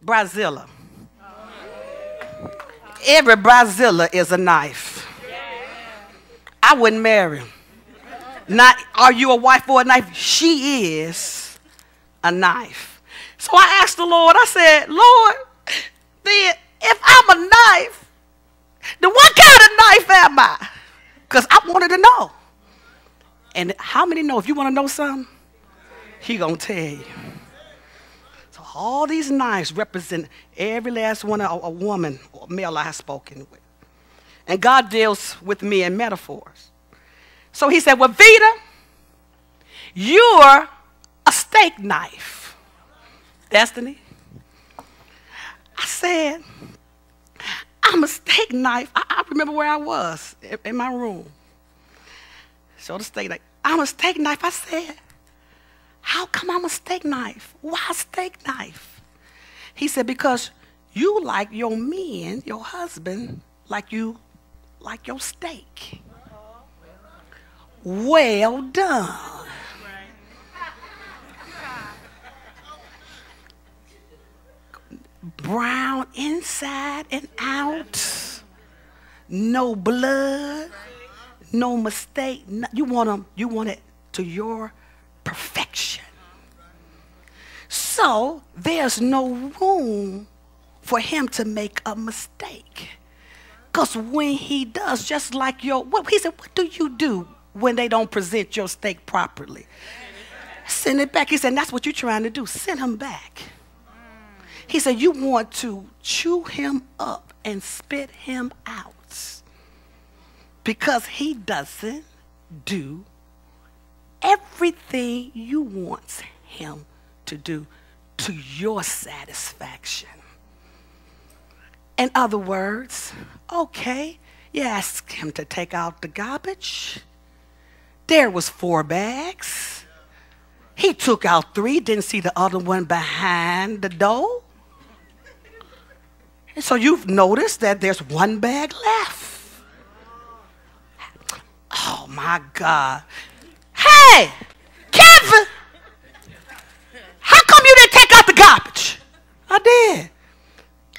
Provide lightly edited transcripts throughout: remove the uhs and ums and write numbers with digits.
Brazilla. Every Brazilla is a knife. I wouldn't marry him. Not, are you a wife or a knife? She is a knife. So I asked the Lord, I said, Lord, then if I'm a knife, then what kind of knife am I? Because I wanted to know. And how many know if you want to know something, he going to tell you. So all these knives represent every last one of a woman or male I have spoken with. And God deals with me in metaphors. So he said, well, Vita, you're a steak knife. Destiny. I said, I'm a steak knife. I remember where I was in my room. So the steak knife. I'm a steak knife. I said, how come I'm a steak knife? Why a steak knife? He said, because you like your men, your husband, like you like your steak. Well done. Brown inside and out. No blood. No mistake. You want it to your perfection. So there's no room for him to make a mistake. Because when he does, just like he said, what do you do when they don't present your steak properly? Send it back. He said, that's what you're trying to do. Send him back. He said, you want to chew him up and spit him out. Because he doesn't do everything you want him to do to your satisfaction. In other words, okay, you asked him to take out the garbage. There was 4 bags. He took out 3, didn't see the other one behind the door. And so you've noticed that there's 1 bag left. Oh my God. Hey, Kevin, how come you didn't take out the garbage? I did.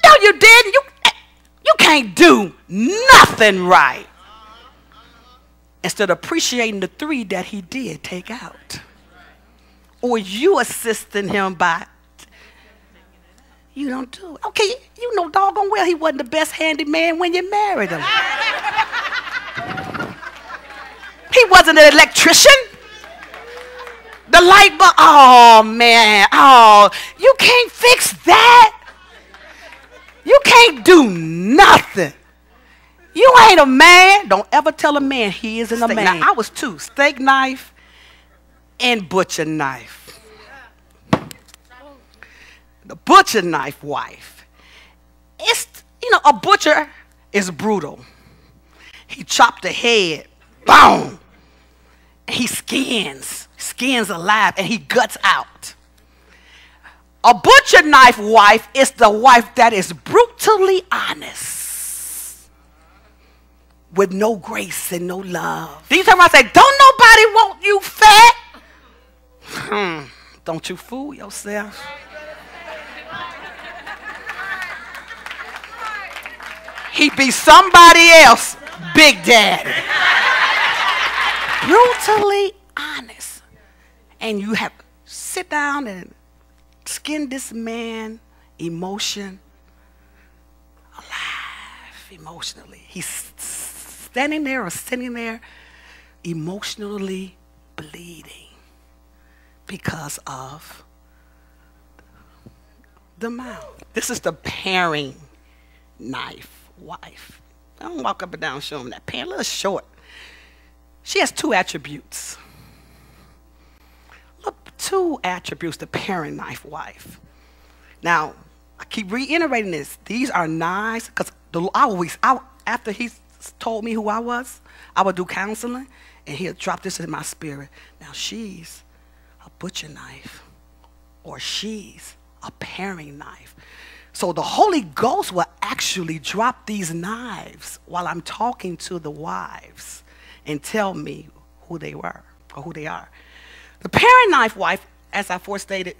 No, you didn't. You can't do nothing right. Instead of appreciating the 3 that he did take out. Or you assisting him by, you don't do it. Okay, you know doggone well he wasn't the best handyman when you married him. He wasn't an electrician. The light bulb, oh man, oh, you can't fix that. You can't do nothing. You ain't a man. Don't ever tell a man he isn't a man. Now, I was 2, steak knife and butcher knife. The butcher knife wife. It's, a butcher is brutal. He chopped the head, boom. He skins alive, and he guts out. A butcher knife wife is the wife that is brutally honest, with no grace and no love. Do you tell me I say, don't nobody want you fat? Don't you fool yourself. He be somebody else, Big Daddy. Brutally honest. And you have to sit down and skin this man emotion alive emotionally. He's standing there or sitting there emotionally bleeding because of the mouth. This is the paring knife wife. I don't walk up and down and show him that pan, a little short. She has 2 attributes. Look, 2 attributes, the paring knife wife. Now, I keep reiterating this. These are knives, because after he told me who I was, I would do counseling, and he'll drop this in my spirit. Now, she's a butcher knife, or she's a paring knife. So the Holy Ghost will actually drop these knives while I'm talking to the wives and tell me who they were or who they are. The paring knife wife, as I forestated,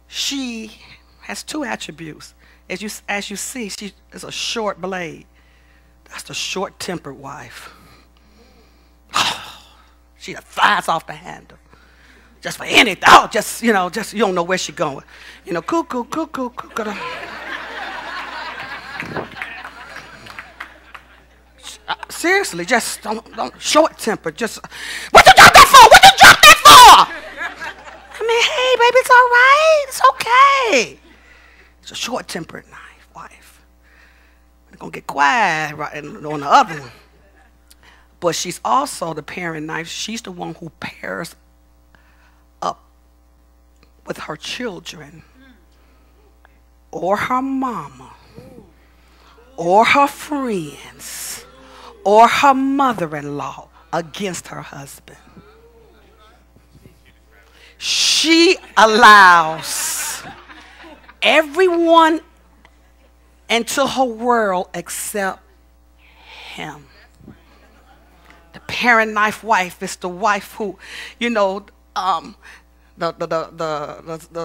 she has two attributes. As you see, she is a short blade. That's the short-tempered wife. She flies off the handle. Just for anything. Oh, just, you don't know where she's going. Cuckoo, cuckoo, cuckoo. Seriously, just don't short-tempered. Just, what you drop that for? What you drop that for? I mean, hey, baby, it's all right. It's okay. It's a short-tempered wife. They're going to get quiet right on the other one. But she's also the parent knife. She's the one who pairs up with her children or her mama or her friends or her mother-in-law against her husband. She allows everyone into her world except him. The parent knife wife is the wife who, the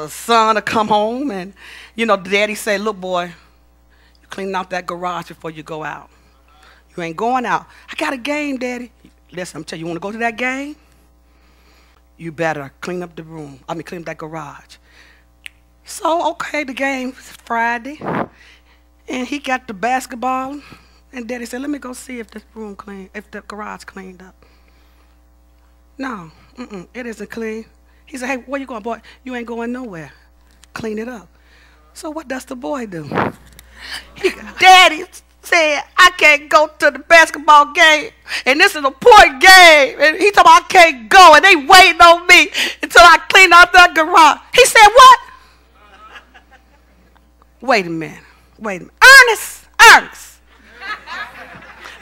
son will come home and, daddy say, look, boy, you clean out that garage before you go out. You ain't going out. I got a game, daddy. Listen, I'm telling you, want to go to that game? You better clean up the room. Clean up that garage. So, okay, the game's Friday. And he got the basketball. And daddy said, let me go see if this room clean, if the garage cleaned up. No, it isn't clean. He said, hey, where you going, boy? You ain't going nowhere. Clean it up. So what does the boy do? Daddy said, I can't go to the basketball game. And this is an important game. And he told me I can't go. And they waiting on me until I clean out that garage. He said, what? Wait a minute. Ernest.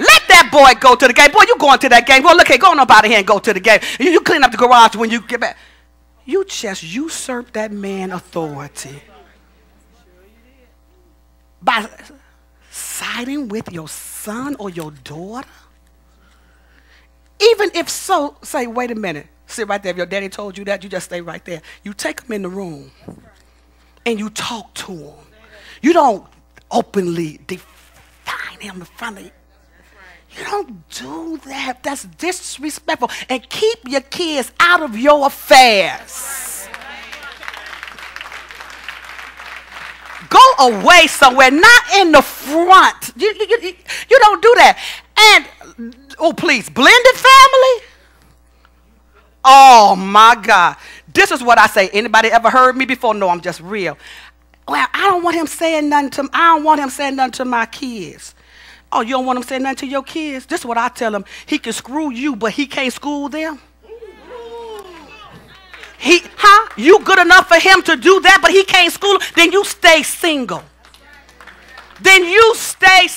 Let that boy go to the game. Boy, you going to that game. Boy, look, hey, go on up out of here and go to the game. You clean up the garage when you get back. You just usurped that man's authority by siding with your son or your daughter. Even if so, say, wait a minute. Sit right there. If your daddy told you that, you just stay right there. You take him in the room and you talk to him. You don't openly define him in front of you. You don't do that. That's disrespectful. And keep your kids out of your affairs. Go away somewhere, not in the front. You don't do that. And, oh, please, blended family? Oh, my God. This is what I say. Anybody ever heard me before? No, I'm just real. Well, I don't want him saying nothing to my kids. Oh, you don't want him saying nothing to your kids? This is what I tell him. He can screw you, but he can't school them. You good enough for him to do that, but he can't school them? Then you stay single. Then you stay